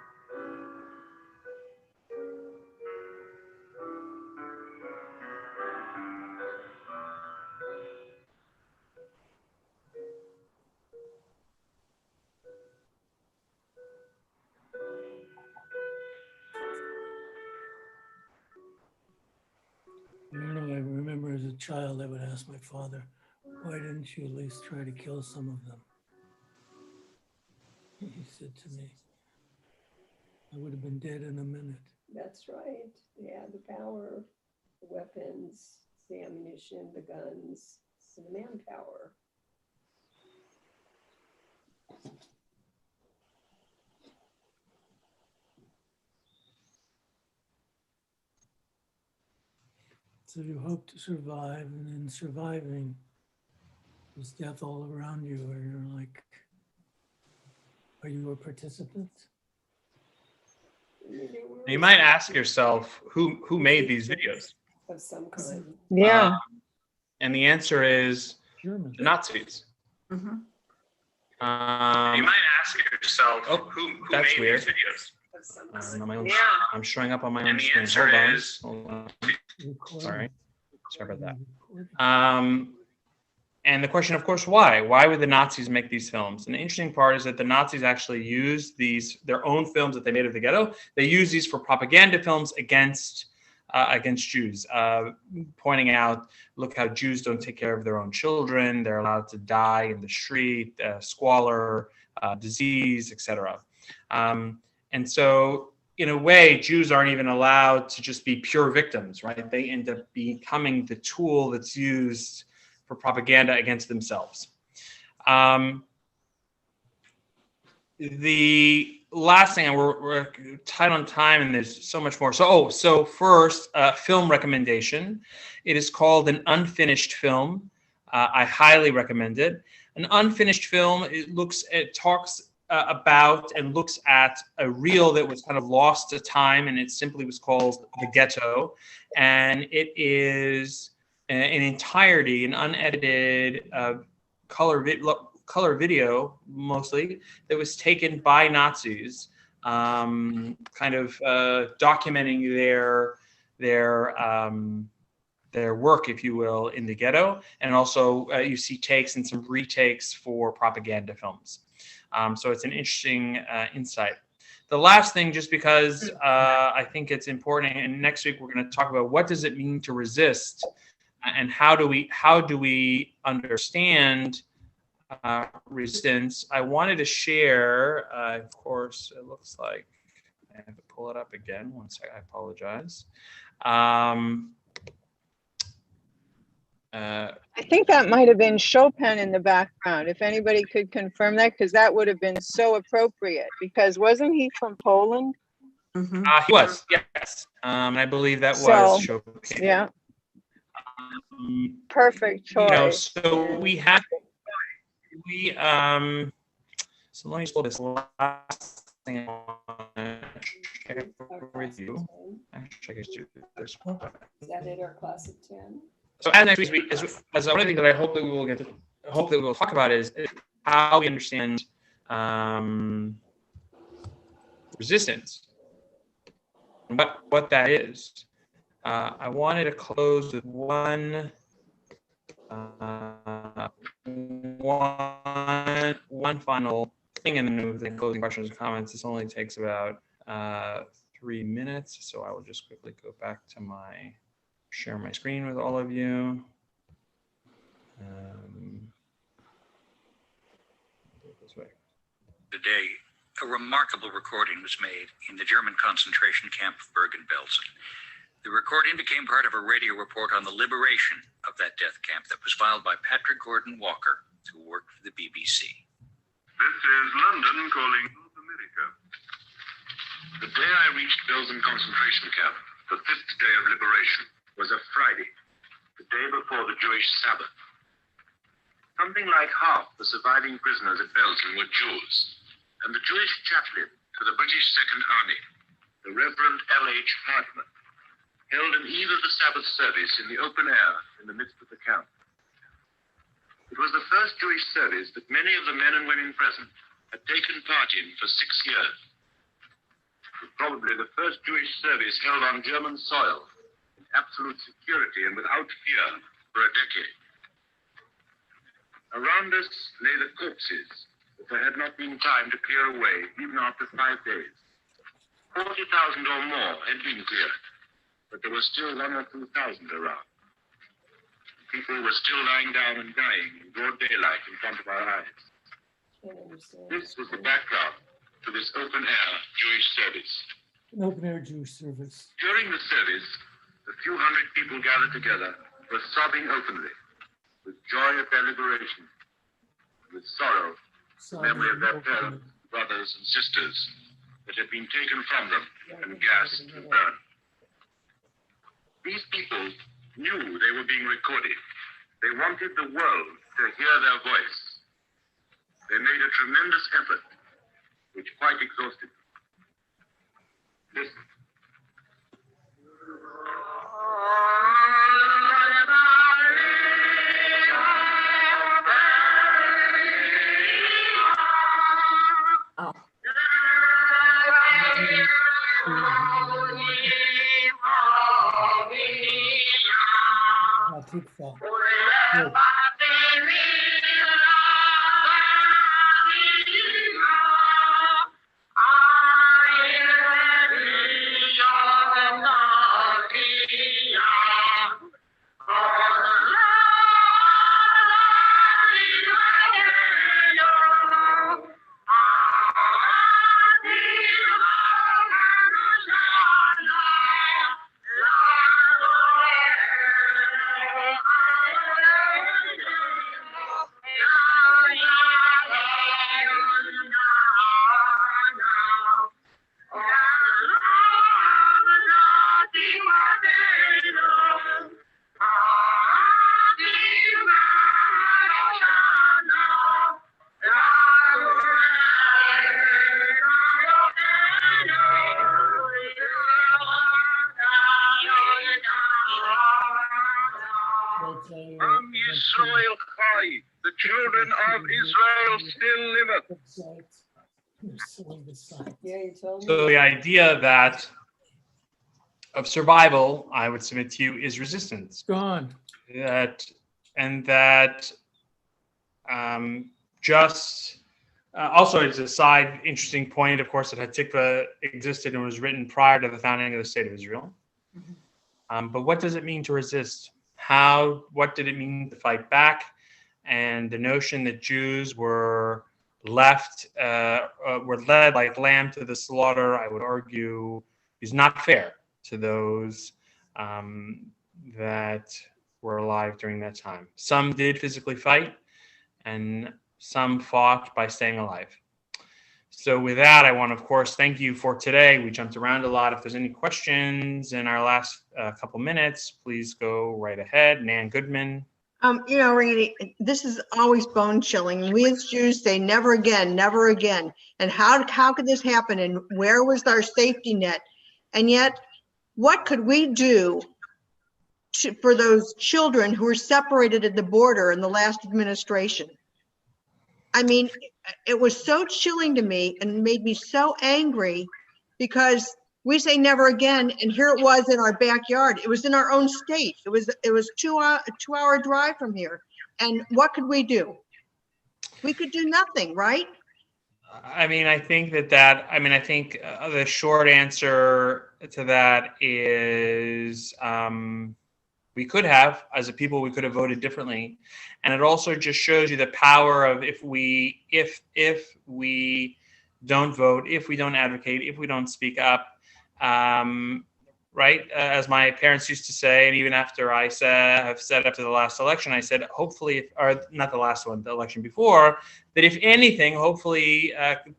I don't know, I remember as a child, I would ask my father, why didn't you at least try to kill some of them? He said to me, I would have been dead in a minute. That's right. They had the power, the weapons, the ammunition, the guns, the manpower. So you hope to survive, and in surviving, There's death all around you, or you're like, are you a participant? You might ask yourself, who made these videos? Of some kind. Yeah. And the answer is German. the Nazis. Mhm. You might ask yourself, who that's made weird. These videos? Of some On kind. my own, Yeah. I'm showing up on my own And the screen. answer Hold on. is- Hold on. Recording. Sorry about that. Recording. And the question, of course, why? Why would the Nazis make these films? And the interesting part is that the Nazis actually used their own films that they made of the ghetto. They used these for propaganda films against Jews, pointing out, look how Jews don't take care of their own children. They're allowed to die in the street, squalor, disease, etc. And so, in a way, Jews aren't even allowed to just be pure victims, right? They end up becoming the tool that's used for propaganda against themselves. The last thing, we're tight on time and there's so much more. So first, film recommendation. It is called An Unfinished Film. I highly recommend it. An unfinished film, it talks about and looks at a reel that was kind of lost to time, and it simply was called The Ghetto. And it is in entirety an unedited color video, mostly, that was taken by Nazis, kind of documenting their work, if you will, in the ghetto. And also you see takes and some retakes for propaganda films. So it's an interesting insight. The last thing, just because I think it's important, and next week we're going to talk about what does it mean to resist, and how do we understand resistance. I wanted to share, of course, it looks like I have to pull it up again. One sec, I apologize. I think that might have been Chopin in the background. If anybody could confirm that, because that would have been so appropriate. Because wasn't he from Poland? Mhm. He was, yes. I believe that So, was Chopin. yeah. Perfect choice. So so let me pull this last thing I want to share with you. Actually, I guess do this one. Is that it, our class of 10? So as next week, as one of the things that I hope that we will talk about is how we understand resistance, and what that is. I wanted to close with one final thing, and then move to closing questions and comments. This only takes about 3 minutes, so I will just quickly go back to share my screen with all of you. This way. Today, a remarkable recording was made in the German concentration camp of Bergen-Belsen. The recording became part of a radio report on the liberation of that death camp that was filed by Patrick Gordon Walker, who worked for the BBC. This is London calling North America. The day I reached Belsen concentration camp, the 5th day of liberation, was a Friday, the day before the Jewish Sabbath. Something like half the surviving prisoners at Belsen were Jews, and the Jewish chaplain to the British Second Army, the Reverend L.H. Hartman, held an eve of the Sabbath service in the open air in the midst of the camp. It was the first Jewish service that many of the men and women present had taken part in for 6 years. It was probably the first Jewish service held on German soil in absolute security and without fear for a decade. Around us lay the corpses that there had not been time to clear away even after 5 days. 40,000 or more had been cleared, but there was still 1,000 or 2,000 around. People were still lying down and dying in broad daylight in front of our eyes. This was the background to this open-air Jewish service. An open-air Jewish service. During the service, the few hundred people gathered together were sobbing openly, with joy at their liberation, with sorrow, the memory of their parents, brothers, and sisters that had been taken from them and gassed and burned. These people knew they were being recorded. They wanted the world to hear their voice. They made a tremendous effort, which quite exhausted them. Listen. Oh. Not too far. Am Yisrael Chai, the children of Israel still liveth. Yeah, you told me. So the idea that of survival, I would submit to you, is resistance. Gone. Also, as a side interesting point, of course, that Hatikva existed and was written prior to the founding of the State of Israel. But what does it mean to resist? What did it mean to fight back? And the notion that Jews were led like lamb to the slaughter, I would argue, is not fair to those that were alive during that time. Some did physically fight, and some fought by staying alive. So with that, I want to, of course, thank you for today. We jumped around a lot. If there's any questions in our last couple minutes, please go right ahead. Nan Goodman. Randy, this is always bone chilling. We as Jews say never again, never again. And how could this happen? And where was our safety net? And yet, what could we do for those children who were separated at the border in the last administration? I mean, it was so chilling to me and made me so angry because we say never again, and here it was in our backyard. It was in our own state. It was a 2-hour drive from here. And what could we do? We could do nothing, right? I mean, I think the short answer to that is we could have, as a people, we could have voted differently. And it also just shows you the power of if we don't vote, if we don't advocate, if we don't speak up, right? As my parents used to say, and even after I have said up to the last election, I said, hopefully, or not the last one, the election before, that if anything, hopefully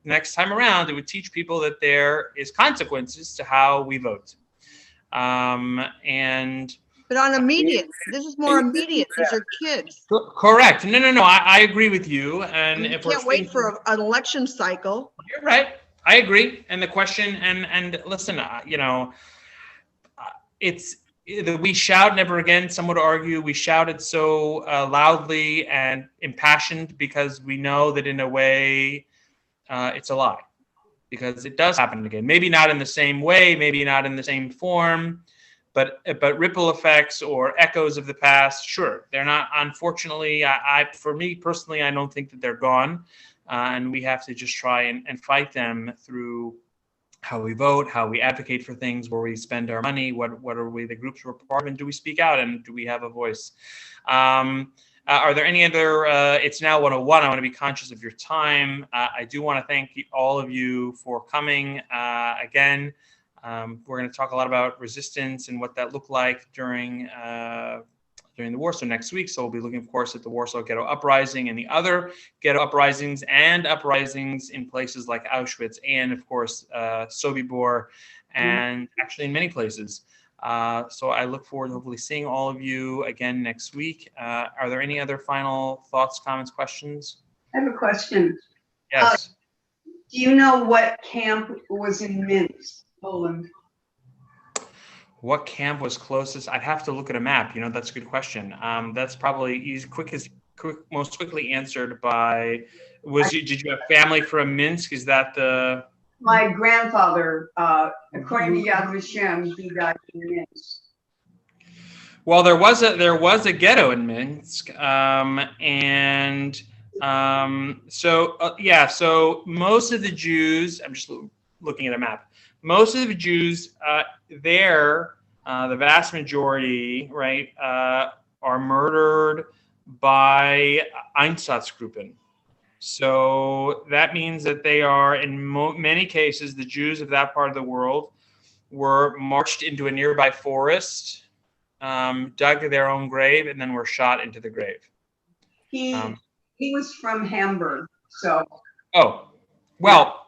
next time around, it would teach people that there is consequences to how we vote. But on immediate, this is more immediate. These are kids. Correct. No. I agree with you. And you can't wait for an election cycle. You're right. I agree. And the question, and listen, we shout never again. Some would argue we shouted so loudly and impassioned because we know that in a way it's a lie, because it does happen again. Maybe not in the same way, maybe not in the same form, but ripple effects or echoes of the past, sure. They're not, unfortunately, for me personally, I don't think that they're gone. And we have to just try and fight them through how we vote, how we advocate for things, where we spend our money, what are we, the groups we're part of, and do we speak out, and do we have a voice? Are there any other, it's now 1:01, I want to be conscious of your time. I do want to thank all of you for coming again. We're going to talk a lot about resistance and what that looked like during the war. So next week, so we'll be looking, of course, at the Warsaw Ghetto Uprising and the other ghetto uprisings and uprisings in places like Auschwitz and, of course, Sobibor, and actually in many places. So I look forward to hopefully seeing all of you again next week. Are there any other final thoughts, comments, questions? I have a question. Yes. Do you know what camp was in Minsk, Poland? What camp was closest? I'd have to look at a map. That's a good question. That's probably most quickly answered by, did you have family from Minsk? Is that the? My grandfather, according to Yad Vashem, he died in Minsk. Well, there was a ghetto in Minsk, so most of the Jews, I'm just looking at a map. Most of the Jews there, the vast majority, right, are murdered by Einsatzgruppen. So that means that they are, in many cases, the Jews of that part of the world were marched into a nearby forest, dug their own grave, and then were shot into the grave. He was from Hamburg, so. Oh, well,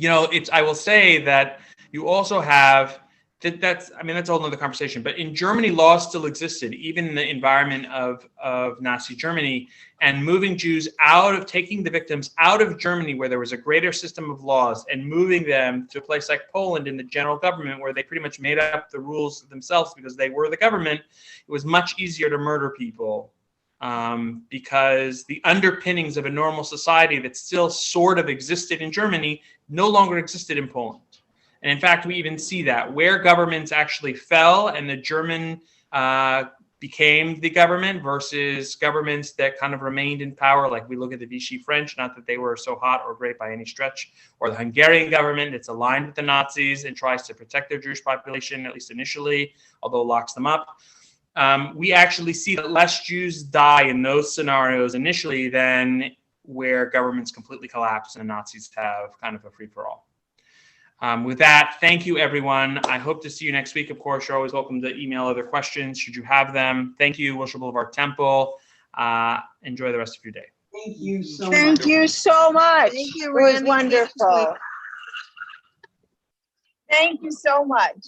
I will say that you also have that's a whole nother conversation. But in Germany, law still existed, even in the environment of Nazi Germany, and moving Jews taking the victims out of Germany, where there was a greater system of laws, and moving them to a place like Poland in the general government, where they pretty much made up the rules themselves because they were the government. It was much easier to murder people because the underpinnings of a normal society that still sort of existed in Germany no longer existed in Poland. And in fact, we even see that where governments actually fell and the German became the government versus governments that kind of remained in power. Like we look at the Vichy French, not that they were so hot or great by any stretch, or the Hungarian government that's aligned with the Nazis and tries to protect their Jewish population, at least initially, although locks them up. We actually see that less Jews die in those scenarios initially than where governments completely collapse and the Nazis have kind of a free-for-all. With that, thank you, everyone. I hope to see you next week. Of course, you're always welcome to email other questions should you have them. Thank you, Wilshire Boulevard Temple. Enjoy the rest of your day. Thank you so much. Thank you so much. Thank you, It was Randy. wonderful. Thank you so much.